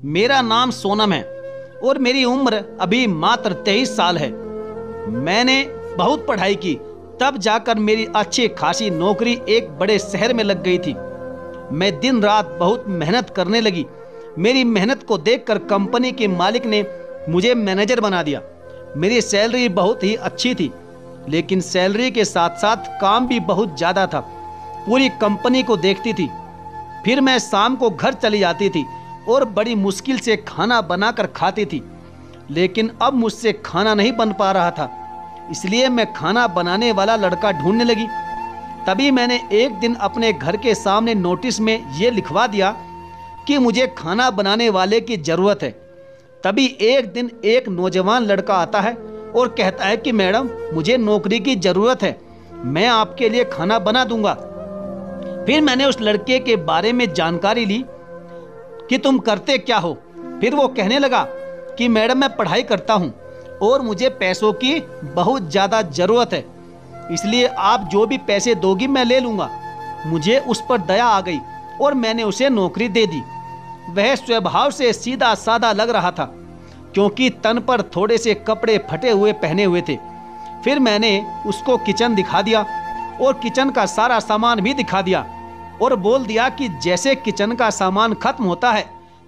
मेरा नाम सोनम है और मेरी उम्र अभी मात्र 23 साल है। मैंने बहुत पढ़ाई की, तब जाकर मेरी अच्छी खासी नौकरी एक बड़े शहर में लग गई थी। मैं दिन रात बहुत मेहनत करने लगी। मेरी मेहनत को देखकर कंपनी के मालिक ने मुझे मैनेजर बना दिया। मेरी सैलरी बहुत ही अच्छी थी, लेकिन सैलरी के साथ साथ काम भी बहुत ज़्यादा था। पूरी कंपनी को देखती थी। फिर मैं शाम को घर चली जाती थी और बड़ी मुश्किल से खाना बनाकर खाती थी, लेकिन अब मुझसे खाना नहीं बन पा रहा था। इसलिए मैं खाना बनाने वाला लड़का ढूंढने लगी। तभी मैंने एक दिन अपने घर के सामने नोटिस में ये लिखवा दिया कि मुझे खाना बनाने वाले की ज़रूरत है। तभी एक दिन एक नौजवान लड़का आता है और कहता है कि मैडम, मुझे नौकरी की ज़रूरत है, मैं आपके लिए खाना बना दूंगा। फिर मैंने उस लड़के के बारे में जानकारी ली कि तुम करते क्या हो। फिर वो कहने लगा कि मैडम, मैं पढ़ाई करता हूँ और मुझे पैसों की बहुत ज़्यादा ज़रूरत है, इसलिए आप जो भी पैसे दोगी मैं ले लूँगा। मुझे उस पर दया आ गई और मैंने उसे नौकरी दे दी। वह स्वभाव से सीधा साधा लग रहा था, क्योंकि तन पर थोड़े से कपड़े फटे हुए पहने हुए थे। फिर मैंने उसको किचन दिखा दिया और किचन का सारा सामान भी दिखा दिया और बोल दिया कि जैसे किचन का सामान खत्म होता है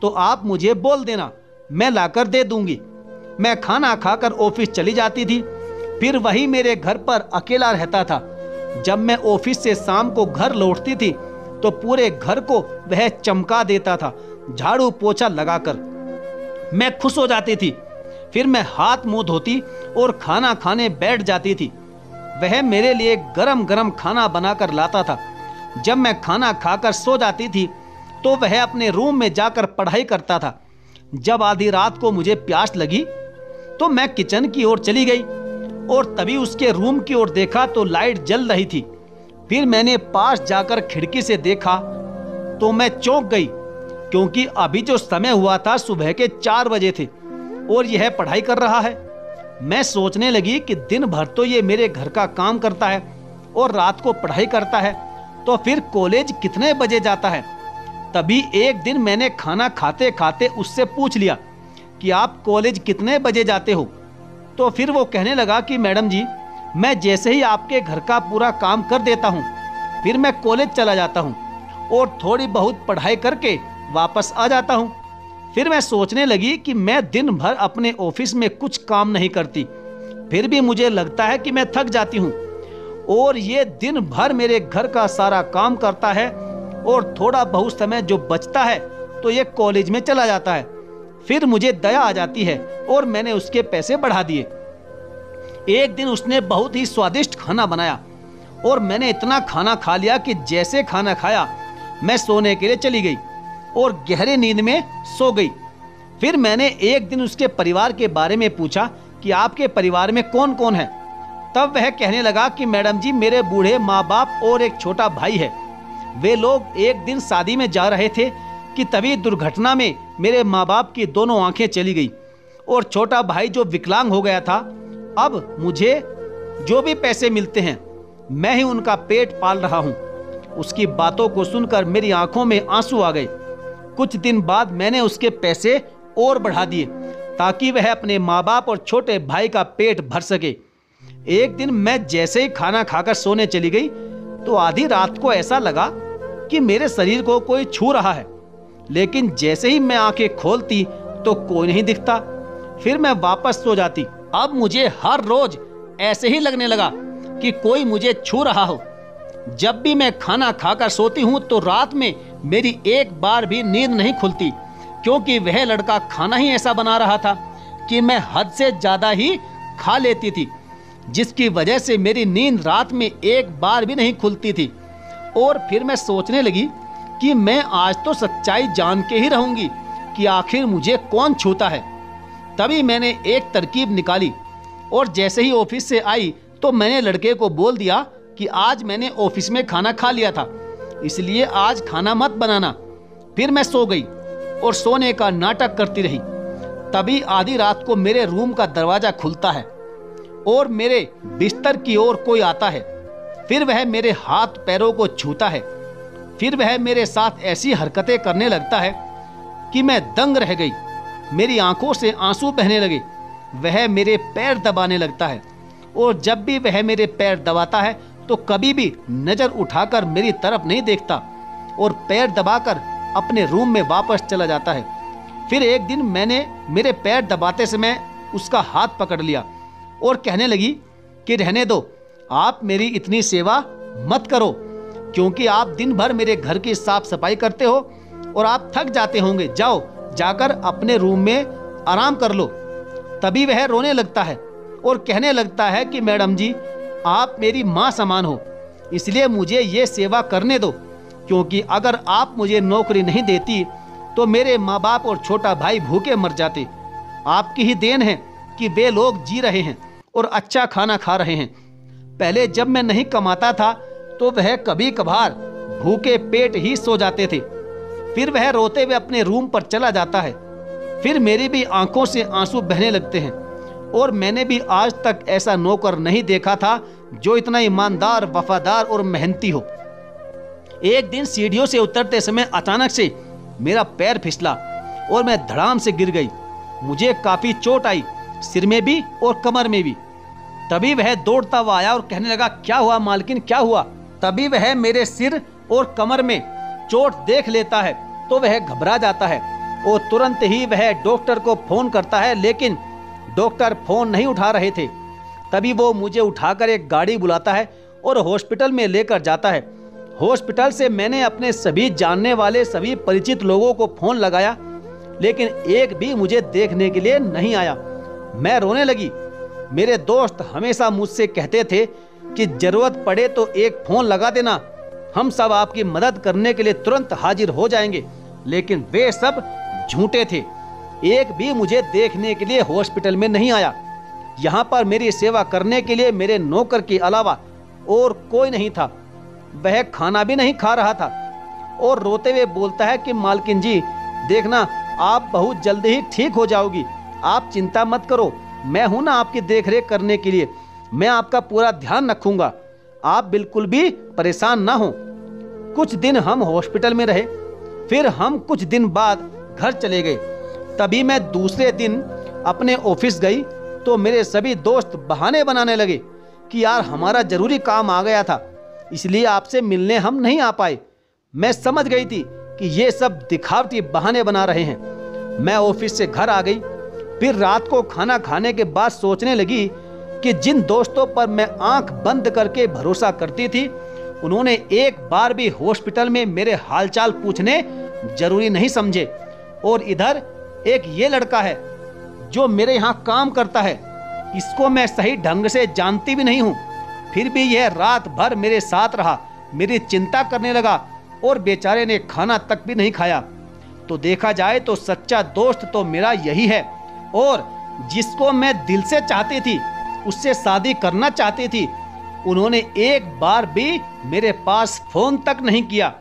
तो आप मुझे बोल देना, मैं लाकर दे दूंगी। मैं खाना खाकर ऑफिस चली जाती थी। फिर वही मेरे घर पर अकेला रहता था। जब मैं ऑफिस से शाम को घर लौटती थी तो पूरे घर को वह चमका देता था, झाड़ू पोछा लगाकर। मैं खुश हो जाती थी। फिर मैं हाथ मुंह धोती और खाना खाने बैठ जाती थी। वह मेरे लिए गरम गरम खाना बनाकर लाता था। जब मैं खाना खाकर सो जाती थी तो वह अपने रूम में जाकर पढ़ाई करता था। जब आधी रात को मुझे प्यास लगी तो मैं किचन की ओर चली गई और तभी उसके रूम की ओर देखा तो लाइट जल रही थी। फिर मैंने पास जाकर खिड़की से देखा तो मैं चौंक गई, क्योंकि अभी जो समय हुआ था सुबह के 4 बजे थे और यह पढ़ाई कर रहा है। मैं सोचने लगी कि दिन भर तो ये मेरे घर का काम करता है और रात को पढ़ाई करता है, तो फिर कॉलेज कितने बजे जाता है। तभी एक दिन मैंने खाना खाते खाते उससे पूछ लिया कि आप कॉलेज कितने बजे जाते हो। तो फिर वो कहने लगा कि मैडम जी, मैं जैसे ही आपके घर का पूरा काम कर देता हूँ फिर मैं कॉलेज चला जाता हूँ और थोड़ी बहुत पढ़ाई करके वापस आ जाता हूँ। फिर मैं सोचने लगी कि मैं दिन भर अपने ऑफिस में कुछ काम नहीं करती, फिर भी मुझे लगता है कि मैं थक जाती हूँ और ये दिन भर मेरे घर का सारा काम करता है और थोड़ा बहुत समय जो बचता है तो ये कॉलेज में चला जाता है। फिर मुझे दया आ जाती है और मैंने उसके पैसे बढ़ा दिए। एक दिन उसने बहुत ही स्वादिष्ट खाना बनाया और मैंने इतना खाना खा लिया कि जैसे खाना खाया मैं सोने के लिए चली गई और गहरे नींद में सो गई। फिर मैंने एक दिन उसके परिवार के बारे में पूछा कि आपके परिवार में कौन कौन है। तब वह कहने लगा कि मैडम जी, मेरे बूढ़े माँ बाप और एक छोटा भाई है। वे लोग एक दिन शादी में जा रहे थे कि तभी दुर्घटना में मेरे माँ बाप की दोनों आंखें चली गई और छोटा भाई जो विकलांग हो गया था। अब मुझे जो भी पैसे मिलते हैं मैं ही उनका पेट पाल रहा हूँ। उसकी बातों को सुनकर मेरी आंखों में आंसू आ गए। कुछ दिन बाद मैंने उसके पैसे और बढ़ा दिए ताकि वह अपने माँ बाप और छोटे भाई का पेट भर सके। एक दिन मैं जैसे ही खाना खाकर सोने चली गई तो आधी रात को ऐसा लगा कि मेरे शरीर को कोई छू रहा है, लेकिन जैसे ही मैं आंखें खोलती तो कोई नहीं दिखता। फिर मैं वापस सो जाती। अब मुझे हर रोज ऐसे ही लगने लगा कि कोई मुझे छू रहा हो। जब भी मैं खाना खाकर सोती हूँ तो रात में मेरी एक बार भी नींद नहीं खुलती, क्योंकि वह लड़का खाना ही ऐसा बना रहा था कि मैं हद से ज्यादा ही खा लेती थी, जिसकी वजह से मेरी नींद रात में एक बार भी नहीं खुलती थी। और फिर मैं सोचने लगी कि मैं आज तो सच्चाई जान के ही रहूंगी कि आखिर मुझे कौन छूता है। तभी मैंने एक तरकीब निकाली और जैसे ही ऑफिस से आई तो मैंने लड़के को बोल दिया कि आज मैंने ऑफिस में खाना खा लिया था, इसलिए आज खाना मत बनाना। फिर मैं सो गई और सोने का नाटक करती रही। तभी आधी रात को मेरे रूम का दरवाजा खुलता है और मेरे बिस्तर की ओर कोई आता है। फिर वह मेरे हाथ पैरों को छूता है। फिर वह मेरे साथ ऐसी हरकतें करने लगता है कि मैं दंग रह गई। मेरी आंखों से आंसू बहने लगे। वह मेरे पैर दबाने लगता है और जब भी वह मेरे पैर दबाता है तो कभी भी नज़र उठाकर मेरी तरफ नहीं देखता और पैर दबाकर अपने रूम में वापस चला जाता है। फिर एक दिन मैंने मेरे पैर दबाते समय उसका हाथ पकड़ लिया और कहने लगी कि रहने दो, आप मेरी इतनी सेवा मत करो, क्योंकि आप दिन भर मेरे घर की साफ सफाई करते हो और आप थक जाते होंगे। जाओ, जाकर अपने रूम में आराम कर लो। तभी वह रोने लगता है और कहने लगता है कि मैडम जी, आप मेरी माँ समान हो, इसलिए मुझे ये सेवा करने दो, क्योंकि अगर आप मुझे नौकरी नहीं देती तो मेरे माँ बाप और छोटा भाई भूखे मर जाते। आपकी ही देन है कि वे लोग जी रहे हैं और अच्छा खाना खा रहे हैं। पहले जब मैं नहीं कमाता था तो वह कभी कभार भूखे पेट ही सो जाते थे। फिर वह रोते हुए अपने रूम पर चला जाता है। फिर मेरी भी आंखों से आंसू बहने लगते हैं और मैंने भी आज तक ऐसा नौकर नहीं देखा था जो इतना ईमानदार, वफादार और मेहनती हो। एक दिन सीढ़ियों से उतरते समय अचानक से मेरा पैर फिसला और मैं धड़ाम से गिर गई। मुझे काफी चोट आई, सिर में भी और कमर में भी। तभी वह दौड़ता हुआ आया और कहने लगा, क्या हुआ मालकिन, क्या हुआ? तभी वह मेरे सिर और कमर में चोट देख लेता है तो वह घबरा जाता है और तुरंत ही वह डॉक्टर को फोन करता है, लेकिन डॉक्टर फोन नहीं उठा रहे थे। तभी वो मुझे उठाकर एक गाड़ी बुलाता है और हॉस्पिटल में लेकर जाता है। हॉस्पिटल से मैंने अपने सभी जानने वाले, सभी परिचित लोगों को फोन लगाया, लेकिन एक भी मुझे देखने के लिए नहीं आया। मैं रोने लगी। मेरे दोस्त हमेशा मुझसे कहते थे कि जरूरत पड़े तो एक फोन लगा देना, हम सब आपकी मदद करने के लिए तुरंत हाजिर हो जाएंगे, लेकिन वे सब झूठे थे। एक भी मुझे देखने के लिए हॉस्पिटल में नहीं आया। यहाँ पर मेरी सेवा करने के लिए मेरे नौकर के अलावा और कोई नहीं था। वह खाना भी नहीं खा रहा था और रोते हुए बोलता है कि मालकिन जी, देखना आप बहुत जल्दी ही ठीक हो जाओगी, आप चिंता मत करो, मैं हूं ना आपकी देखरेख करने के लिए, मैं आपका पूरा ध्यान रखूंगा, आप बिल्कुल भी परेशान ना हो। कुछ दिन हम हॉस्पिटल में रहे, फिर हम कुछ दिन बाद घर चले गए। तभी मैं दूसरे दिन अपने ऑफिस गई तो मेरे सभी दोस्त बहाने बनाने लगे कि यार हमारा जरूरी काम आ गया था, इसलिए आपसे मिलने हम नहीं आ पाए। मैं समझ गई थी कि ये सब दिखावटी बहाने बना रहे हैं। मैं ऑफिस से घर आ गई। फिर रात को खाना खाने के बाद सोचने लगी कि जिन दोस्तों पर मैं आंख बंद करके भरोसा करती थी, उन्होंने एक बार भी हॉस्पिटल में मेरे हालचाल पूछने जरूरी नहीं समझे। और इधर एक ये लड़का है जो मेरे यहाँ काम करता है, इसको मैं सही ढंग से जानती भी नहीं हूँ, फिर भी यह रात भर मेरे साथ रहा, मेरी चिंता करने लगा और बेचारे ने खाना तक भी नहीं खाया। तो देखा जाए तो सच्चा दोस्त तो मेरा यही है, और जिसको मैं दिल से चाहती थी, उससे शादी करना चाहती थी, उन्होंने एक बार भी मेरे पास फोन तक नहीं किया।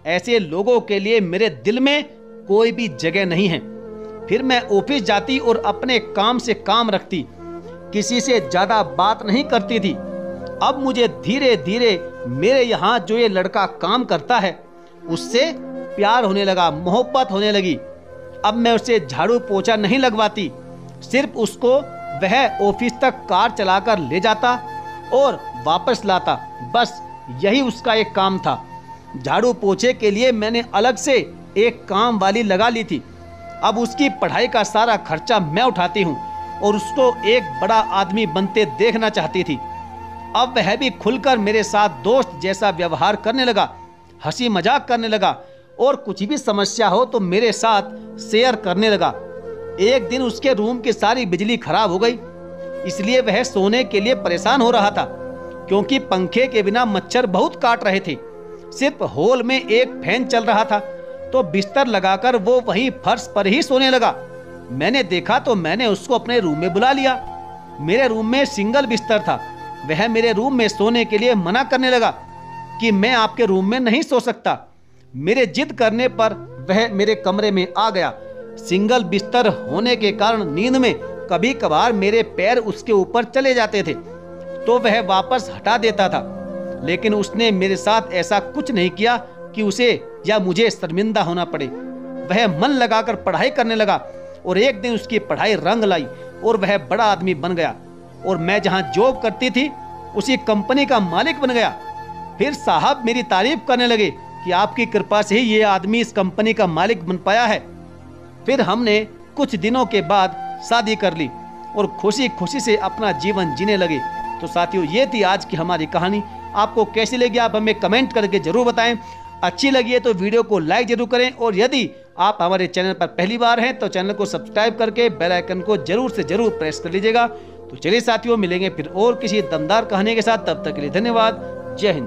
ऐसे लोगों के लिए मेरे दिल में कोई भी जगह नहीं है। फिर मैं ऑफिस जाती और अपने काम से काम रखती, किसी से ज्यादा बात नहीं करती थी। अब मुझे धीरे धीरे मेरे यहाँ जो ये लड़का काम करता है उससे प्यार होने लगा, मोहब्बत होने लगी। अब मैं उसे झाड़ू पोछा नहीं लगवाती, सिर्फ उसको वह ऑफिस तक कार चलाकर ले जाता और वापस लाता, बस यही उसका एक काम था। झाड़ू पोछे के लिए मैंने अलग से एक काम वाली लगा ली थी। अब उसकी पढ़ाई का सारा खर्चा मैं उठाती हूँ और उसको एक बड़ा आदमी बनते देखना चाहती थी। अब वह भी खुलकर मेरे साथ दोस्त जैसा व्यवहार करने लगा, हंसी मजाक करने लगा और कुछ भी समस्या हो तो मेरे साथ शेयर करने लगा। एक दिन उसके रूम की सारी बिजली खराब हो गई, इसलिए वह सोने के लिए परेशान हो रहा था, क्योंकि पंखे के बिना मच्छर बहुत काट रहे थे। सिर्फ हॉल में एक फैन चल रहा था, तो बिस्तर लगाकर वो वहीं फर्श पर ही सोने लगा। मैंने देखा तो मैंने उसको अपने रूम में बुला लिया। मेरे रूम में सिंगल बिस्तर था। वह मेरे रूम में सोने के लिए मना करने लगा कि मैं आपके रूम में नहीं सो सकता। मेरे जिद करने पर वह मेरे कमरे में आ गया। सिंगल बिस्तर होने के कारण नींद में कभी कभार मेरे पैर उसके ऊपर चले जाते थे, तो वह वापस हटा देता था, लेकिन उसने मेरे साथ ऐसा कुछ नहीं किया कि उसे या मुझे शर्मिंदा होना पड़े। वह मन लगाकर पढ़ाई करने लगा और एक दिन उसकी पढ़ाई रंग लाई और वह बड़ा आदमी बन गया और मैं जहां जॉब करती थी उसी कंपनी का मालिक बन गया। फिर साहब मेरी तारीफ करने लगे कि आपकी कृपा से ही ये आदमी इस कंपनी का मालिक बन पाया है। फिर हमने कुछ दिनों के बाद शादी कर ली और खुशी खुशी से अपना जीवन जीने लगे। तो साथियों, ये थी आज की हमारी कहानी। आपको कैसी लगी आप हमें कमेंट करके जरूर बताएं। अच्छी लगी है तो वीडियो को लाइक जरूर करें और यदि आप हमारे चैनल पर पहली बार हैं तो चैनल को सब्सक्राइब करके बेल आइकन को जरूर से जरूर प्रेस कर लीजिएगा। तो चलिए साथियों, मिलेंगे फिर और किसी दमदार कहानी के साथ। तब तक के लिए धन्यवाद। जय हिंद।